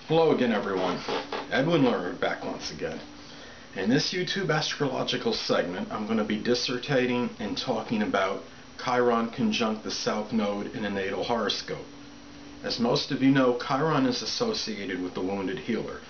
Hello again, everyone. Edwin Learnard back once again. In this YouTube astrological segment, I'm going to be dissertating and talking about Chiron conjunct the South Node in a natal horoscope. As most of you know, Chiron is associated with the wounded healer.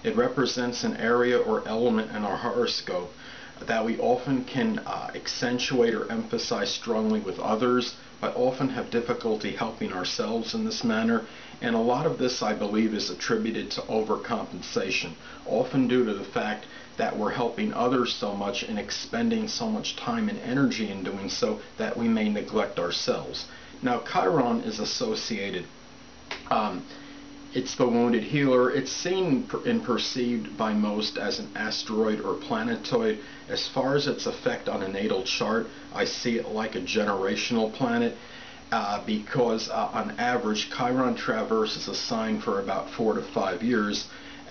It represents an area or element in our horoscope that we often can accentuate or emphasize strongly with others, but often have difficulty helping ourselves in this manner. And a lot of this, I believe, is attributed to overcompensation, often due to the fact that we're helping others so much and expending so much time and energy in doing so that we may neglect ourselves. Now, Chiron is associated it's the wounded healer. It's seen and perceived by most as an asteroid or planetoid. As far as its effect on a natal chart, I see it like a generational planet because on average Chiron traverses a sign for about 4 to 5 years.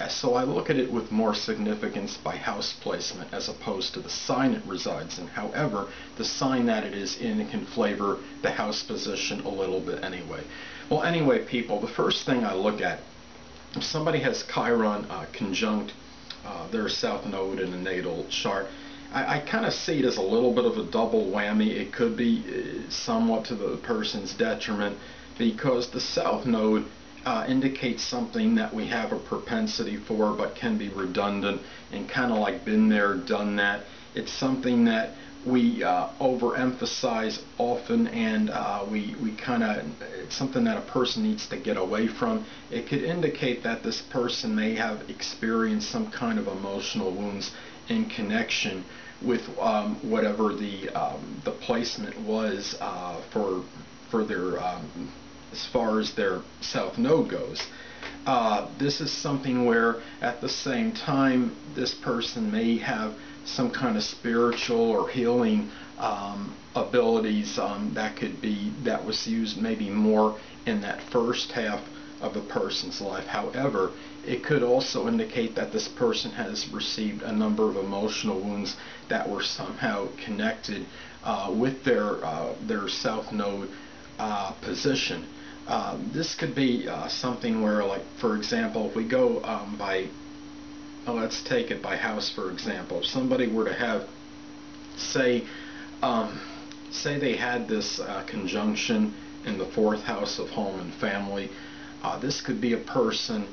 So I look at it with more significance by house placement as opposed to the sign it resides in. However, the sign that it is in can flavor the house position a little bit anyway. Well, anyway, people, the first thing I look at, if somebody has Chiron conjunct their South Node in a natal chart, I kind of see it as a little bit of a double whammy. It could be somewhat to the person's detriment because the South Node indicates something that we have a propensity for but can be redundant and kind of like been there, done that. It's something that we overemphasize often, and it's something that a person needs to get away from. It could indicate that this person may have experienced some kind of emotional wounds in connection with whatever the placement was for their as far as their South Node goes. This is something where at the same time this person may have some kind of spiritual or healing abilities that was used maybe more in that first half of a person's life. However, it could also indicate that this person has received a number of emotional wounds that were somehow connected with their South Node position. This could be something where, like, for example, if we go let's take it by house, for example. If somebody were to have, say they had this conjunction in the 4th house of home and family, this could be a person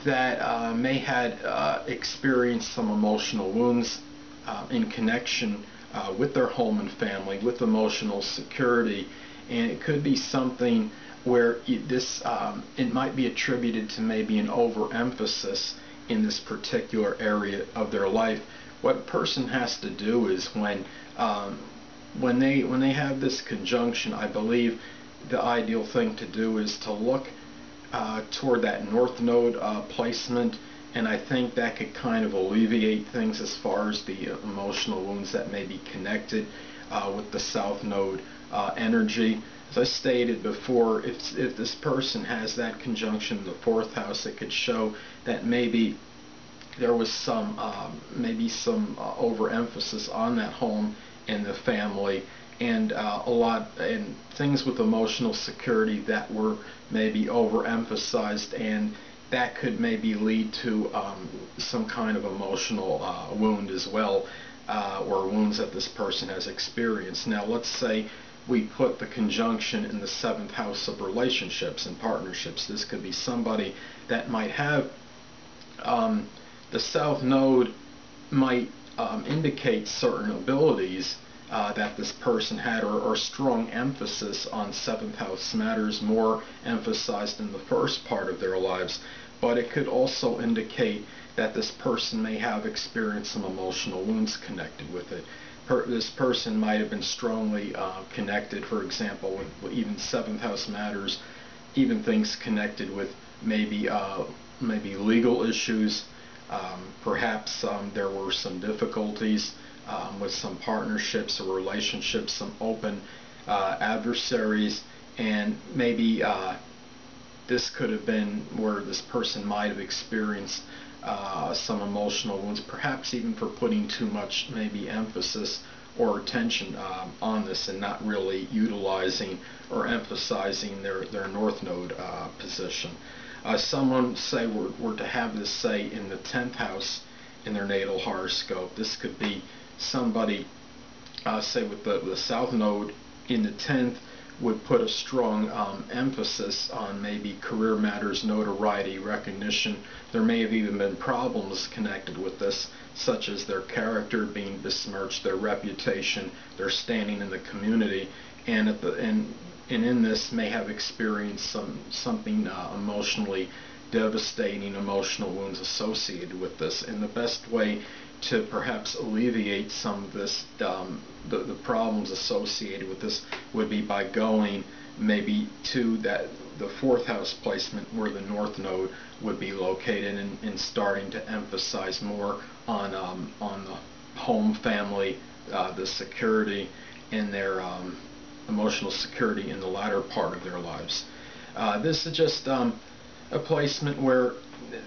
that may had experienced some emotional wounds in connection with their home and family, with emotional security, and it could be something where it might be attributed to maybe an overemphasis in this particular area of their life. What a person has to do is when they have this conjunction, I believe the ideal thing to do is to look toward that North Node placement, and I think that could kind of alleviate things as far as the emotional wounds that may be connected with the South Node energy. As I stated before, if this person has that conjunction in the 4th house, it could show that maybe there was some overemphasis on that home and the family, and and things with emotional security that were maybe overemphasized, and that could maybe lead to some kind of emotional wound as well, or wounds that this person has experienced. Now, let's say we put the conjunction in the 7th house of relationships and partnerships. This could be somebody that might have the South Node might indicate certain abilities that this person had, or strong emphasis on 7th house matters, more emphasized in the first part of their lives. But it could also indicate that this person may have experienced some emotional wounds connected with it. This person might have been strongly connected, for example, with even 7th house matters, even things connected with maybe legal issues. Perhaps there were some difficulties with some partnerships or relationships, some open adversaries, and maybe this could have been where this person might have experienced some emotional wounds, perhaps even for putting too much maybe emphasis or attention on this and not really utilizing or emphasizing their North Node position. Someone say were to have this say in the 10th house in their natal horoscope. This could be somebody say with the South Node in the 10th would put a strong emphasis on maybe career matters, notoriety, recognition. There may have even been problems connected with this, such as their character being besmirched, their reputation, their standing in the community, and in this may have experienced something emotionally devastating, emotional wounds associated with this. And the best way to perhaps alleviate some of this, the problems associated with this, would be by going maybe to the 4th house placement where the North Node would be located, and starting to emphasize more on the home, family, the security, and their emotional security in the latter part of their lives. This is just a placement where,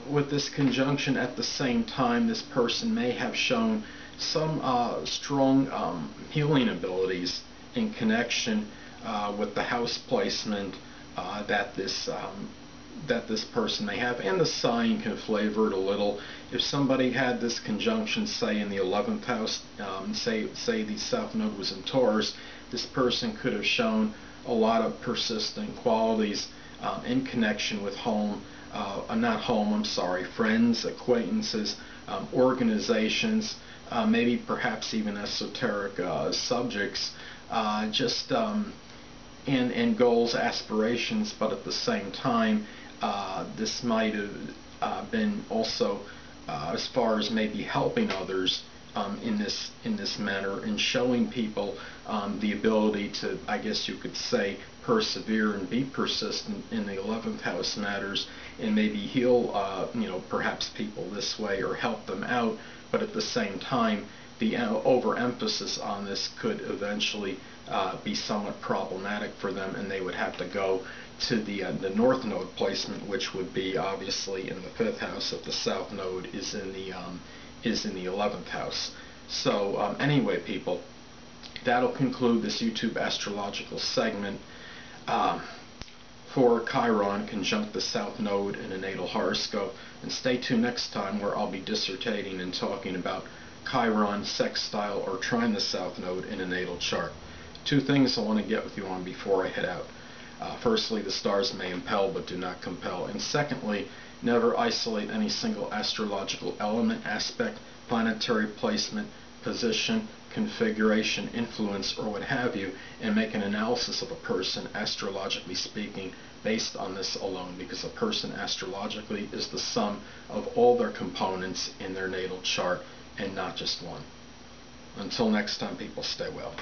with this conjunction at the same time, this person may have shown some strong healing abilities in connection with the house placement that this person may have, and the sign can flavor it a little. If somebody had this conjunction, say in the 11th house, say the South Node was in Taurus, this person could have shown a lot of persistent qualities in connection with friends, acquaintances, organizations, maybe perhaps even esoteric subjects, and goals, aspirations. But at the same time, this might have been also as far as maybe helping others in this manner, and showing people the ability to, I guess you could say, persevere and be persistent in the 11th house matters, and maybe heal perhaps people this way, or help them out. But at the same time, the overemphasis on this could eventually be somewhat problematic for them, and they would have to go to the North Node placement, which would be obviously in the 5th house if the South Node is in the 11th house. So anyway, people, that'll conclude this YouTube astrological segment for Chiron conjunct the South Node in a natal horoscope. And stay tuned next time, where I'll be dissertating and talking about Chiron sextile or trine the South Node in a natal chart. Two things I want to get with you on before I head out. Firstly, the stars may impel but do not compel. And secondly, never isolate any single astrological element, aspect, planetary placement, position, configuration, influence, or what have you, and make an analysis of a person, astrologically speaking, based on this alone, because a person astrologically is the sum of all their components in their natal chart, and not just one. Until next time, people, stay well.